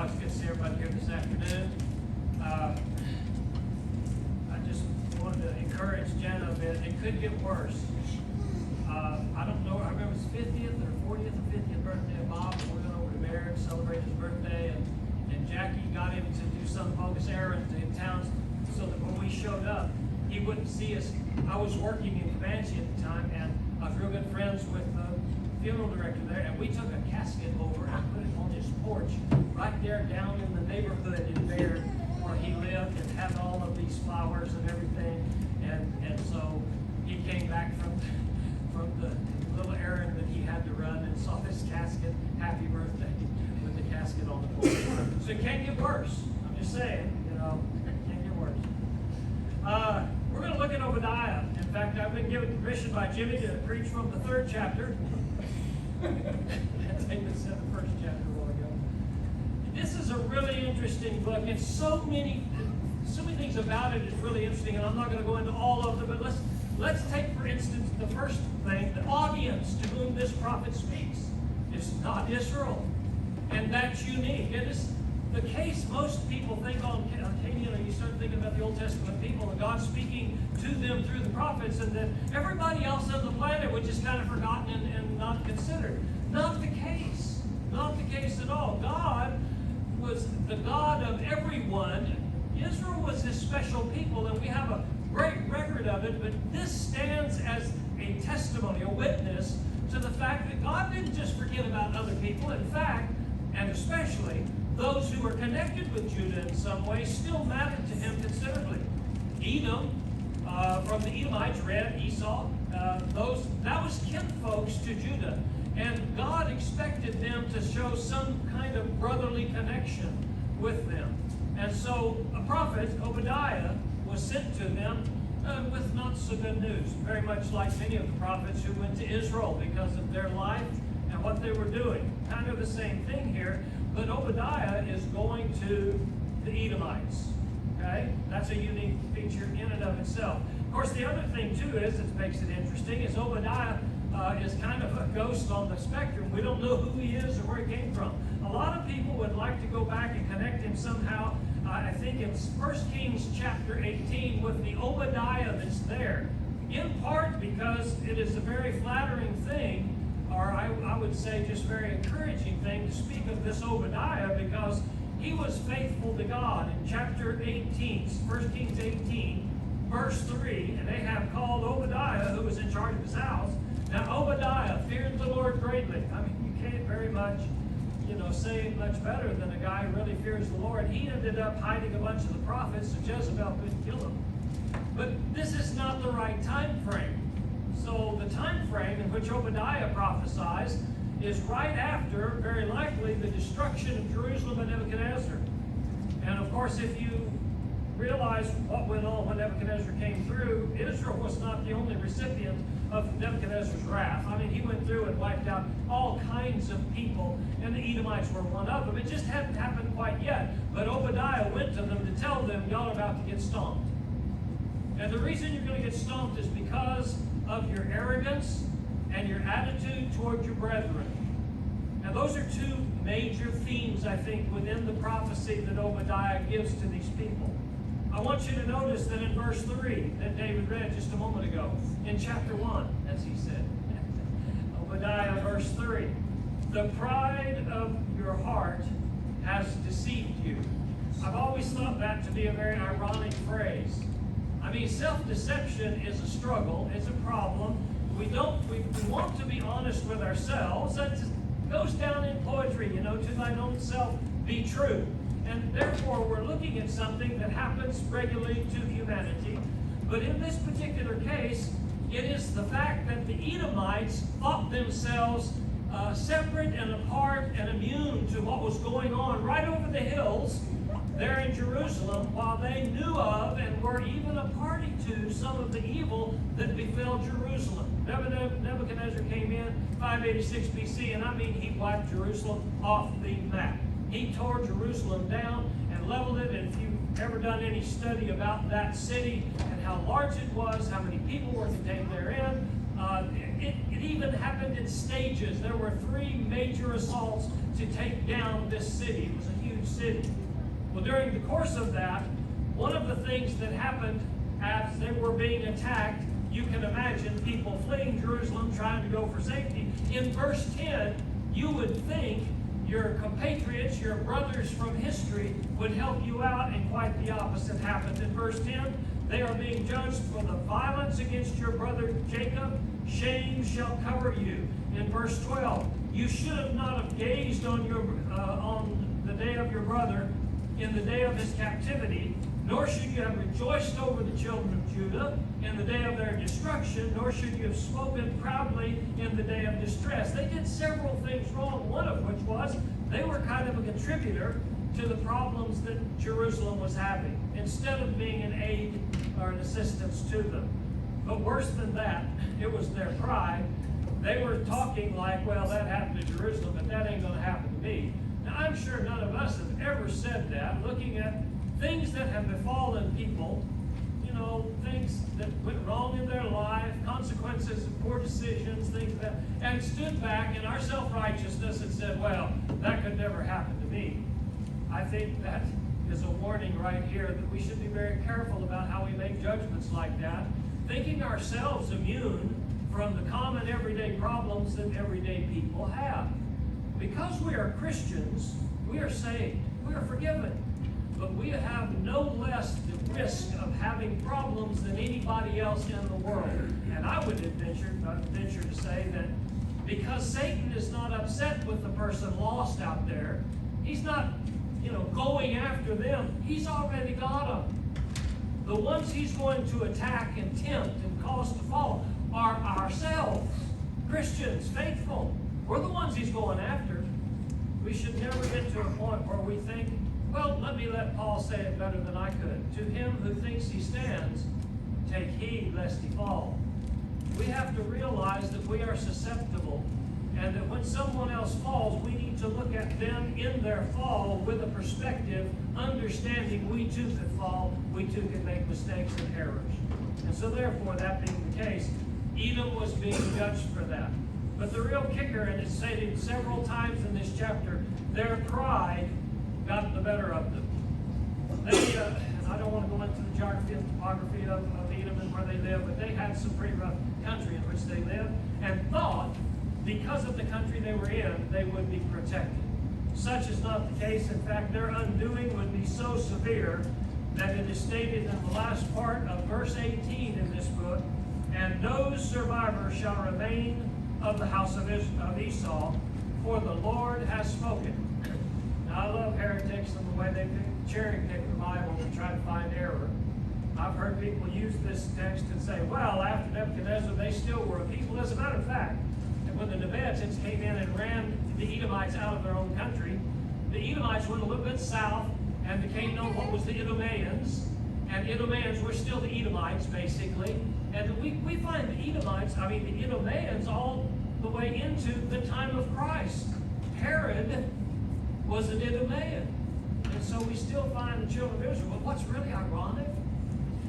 It's good to see everybody here this afternoon. I just wanted to encourage Jenna a bit. It could get worse. I don't know, I remember his 50th or 40th or 50th birthday of Bob. We went over to Merritt to celebrate his birthday, and Jackie got him to do some bogus errand in town so that when we showed up, he wouldn't see us. I was working in Comanche at the time, and I was real good friends with the funeral director there, and we took a casket over and put it on his porch right there down in the neighborhood in there where he lived, and had all of these flowers and everything. And so he came back from the little errand that he had to run and saw this casket, happy birthday, with the casket on the porch. So it can't get worse. I'm just saying, it can't get worse. We're going to look at Obadiah. In fact, I've been given permission by Jimmy to preach from the 3rd chapter. David said the 1st chapter a while ago. This is a really interesting book, and so many things about it is really interesting, and I'm not going to go into all of them, but let's take, for instance, the first thing, the audience to whom this prophet speaks. It's not Israel, and that's unique. It is the case. Most people think on Canaan, you start thinking about the Old Testament people and God speaking to them through the prophets, and then everybody else on the planet was just kind of forgotten and not considered. Not the case. Not the case at all. God was the God of everyone. Israel was his special people, and we have a great record of it, but this stands as a testimony, a witness to the fact that God didn't just forget about other people. In fact, and especially, those who were connected with Judah in some way still mattered to him considerably. Edom, from the Edomites, Red, Esau, that was kinfolks to Judah. And God expected them to show some kind of brotherly connection with them. And so a prophet, Obadiah, was sent to them with not so good news. Very much like many of the prophets who went to Israel because of their life and what they were doing. Kind of the same thing here. But Obadiah is going to the Edomites. Okay? That's a unique feature in and of itself. Of course, the other thing, too, that makes it interesting is Obadiah is kind of a ghost on the spectrum. We don't know who he is or where he came from. A lot of people would like to go back and connect him somehow. I think it's 1 Kings chapter 18 with the Obadiah that's there. In part because it is a very flattering thing, or I would say just very encouraging thing to speak of this Obadiah, because he was faithful to God. In chapter 18, 1 Kings 18, verse 3, and they have called Obadiah, who was in charge of his house. Now Obadiah feared the Lord greatly. I mean, you can't very much, say much better than a guy who really fears the Lord. He ended up hiding a bunch of the prophets, so Jezebel couldn't kill him. But this is not the right time frame. So the time frame in which Obadiah prophesies is right after, very likely, the destruction of Jerusalem by Nebuchadnezzar. And of course, if you realize what went on when Nebuchadnezzar came through, Israel was not the only recipient of Nebuchadnezzar's wrath. I mean, he went through and wiped out all kinds of people, and the Edomites were one of them. It just hadn't happened quite yet. But Obadiah went to them to tell them, y'all are about to get stomped. And the reason you're going to get stomped is because of your arrogance and your attitude toward your brethren. Now, those are two major themes, I think, within the prophecy that Obadiah gives to these people. I want you to notice that in verse 3 that David read just a moment ago, in chapter 1, as he said, Obadiah, verse 3, the pride of your heart has deceived you. I've always thought that to be a very ironic phrase. I mean, self-deception is a struggle, it's a problem. We want to be honest with ourselves. That goes down in poetry, to thine own self be true. And therefore, we're looking at something that happens regularly to humanity. But in this particular case, it is the fact that the Edomites thought themselves separate and apart and immune to what was going on right over the hills there in Jerusalem, while they knew of and were even a party to some of the evil that befell Jerusalem. Nebuchadnezzar came in 586 BC, and I mean he wiped Jerusalem off the map. He tore Jerusalem down and leveled it, and if you've ever done any study about that city and how large it was, how many people were contained therein, it even happened in stages. There were 3 major assaults to take down this city. It was a huge city. Well, during the course of that, one of the things that happened as they were being attacked, you can imagine people fleeing Jerusalem, trying to go for safety. In verse 10, you would think your compatriots, your brothers from history, would help you out, and quite the opposite happened. In verse 10, they are being judged for the violence against your brother Jacob. Shame shall cover you. In verse 12, you should have not have gazed on the day of your brother in the day of his captivity, nor should you have rejoiced over the children of Judah in the day of their destruction, nor should you have spoken proudly in the day of distress. They did several things wrong, one of which was they were kind of a contributor to the problems that Jerusalem was having, instead of being an aid or an assistance to them. But worse than that, it was their pride. They were talking like, well, that happened to Jerusalem, but that ain't going to happen to me. Now, I'm sure none of us have ever said that, looking at things that have befallen people, things that went wrong in their life, consequences of poor decisions, things like that, and stood back in our self-righteousness and said, well, that could never happen to me. I think that is a warning right here that we should be very careful about how we make judgments like that, thinking ourselves immune from the common everyday problems that everyday people have. Because we are Christians, we are saved, we are forgiven, but we have no less the risk of having problems than anybody else in the world. And I would venture to say that because Satan is not upset with the person lost out there, he's not, going after them. He's already got them. The ones he's going to attack and tempt and cause to fall are ourselves, Christians, faithful. We're the ones he's going after. We should never get to a point where we think, well, let Paul say it better than I could. To him who thinks he stands, take heed lest he fall. We have to realize that we are susceptible, and that when someone else falls, we need to look at them in their fall with a perspective, understanding we too could fall, we too could make mistakes and errors. And so therefore, that being the case, Edom was being judged for that. But the real kicker, and it's stated several times in this chapter, their pride got the better of them. And I don't want to go into the geography and topography of Edom and where they live, but they had some pretty rough country in which they lived, and thought, because of the country they were in, they would be protected. Such is not the case. In fact, their undoing would be so severe that it is stated in the last part of verse 18 in this book, and no survivor shall remain of the house of Esau, for the Lord has spoken. Now, I love heretics and the way they cherry-pick the Bible to try to find error. I've heard people use this text and say, well, after Nebuchadnezzar, they still were a people. As a matter of fact, when the Nebuchadnezzars came in and ran the Edomites out of their own country, the Edomites went a little bit south and became known what was the Idumeans. And Idumeans were still the Edomites, basically. And we find the Idumeans all the way into the time of Christ. Herod was an Idumean. And so we still find the children of Israel. But what's really ironic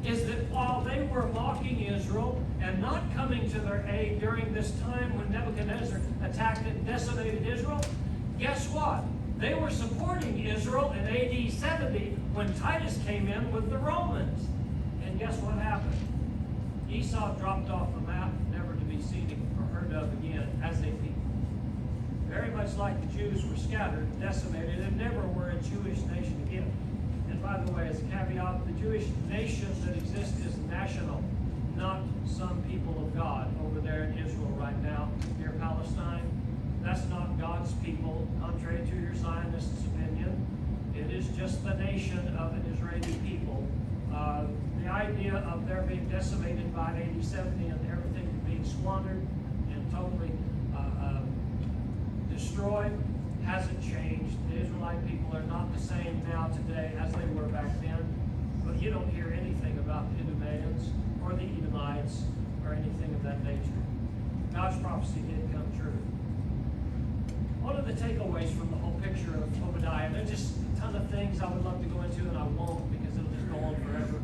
is that while they were mocking Israel and not coming to their aid during this time when Nebuchadnezzar attacked and decimated Israel, guess what? They were supporting Israel in AD 70 when Titus came in with the Romans. And guess what happened? Esau dropped off the map, never to be seen or heard of again as a people. Very much like the Jews were scattered, decimated, and never were a Jewish nation again. And by the way, as a caveat, the Jewish nation that exists is national, not some people of God over there in Israel right now, near Palestine. That's not God's people, contrary to your Zionists' opinion. It is just the nation of an Israeli people. The idea of their being decimated by AD 70 and everything being squandered and totally destroyed hasn't changed. The Israelite people are not the same now today as they were back then. But you don't hear anything about the Idumeans or the Edomites or anything of that nature. God's prophecy did come true. One of the takeaways from the whole picture of Obadiah, there's just a ton of things I would love to go into, and I won't because it'll just go on forever.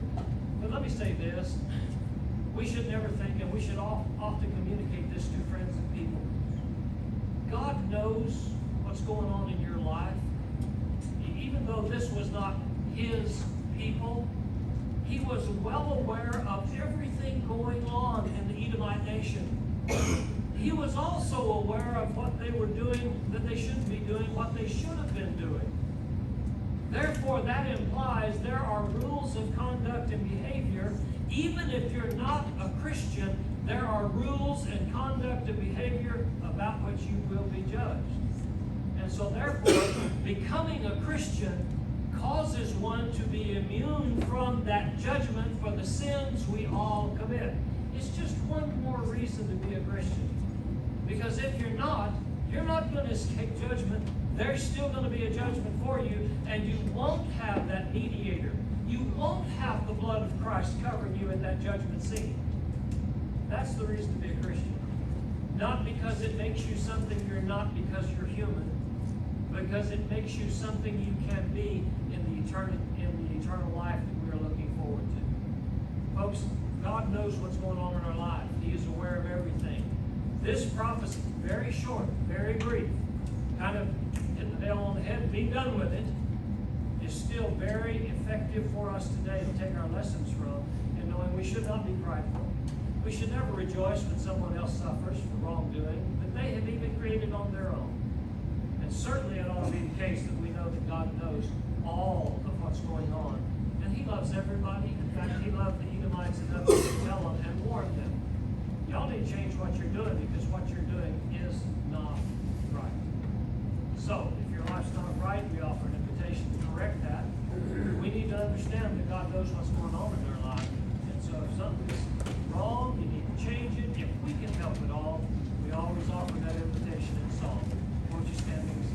But let me say this. We should never think, and we should often communicate this to friends and people. God knows what's going on in your life. Even this was not his people, he was well aware of everything going on in the Edomite nation. He was also aware of what they were doing that they shouldn't be doing, what they should have been doing. Therefore, that implies there are rules of conduct and behavior. Even if you're not a Christian, there are rules and conduct and behavior about which you will be judged. And so therefore, becoming a Christian causes one to be immune from that judgment for the sins we all commit. It's just one more reason to be a Christian. Because if you're not going to escape judgment. There's still going to be a judgment for you, and you won't have that mediator. You won't have the blood of Christ covering you at that judgment seat. That's the reason to be a Christian. Not because it makes you something you're not because you're human, because it makes you something you can be in the eternal life that we're looking forward to. Folks, God knows what's going on in our life. He is aware of everything. This prophecy, very short, very brief, kind of hit the nail on the head, be done with it, is still very effective for us today to take our lessons from, and knowing we should not be prideful. We should never rejoice when someone else suffers for wrongdoing that they have even created on their own. And certainly it ought to be the case that we know that God knows all of what's going on. And He loves everybody. In fact, He loved the Edomites enough to tell them and warn them. Y'all need to change what you're doing, because what you're doing is not right. So, if your life's not right, we offer an invitation to correct that. We need to understand that God knows what's going on in our life. And so if something's wrong, you need to change it. If we can help at all, we always offer that invitation in song. Won't you stand with us?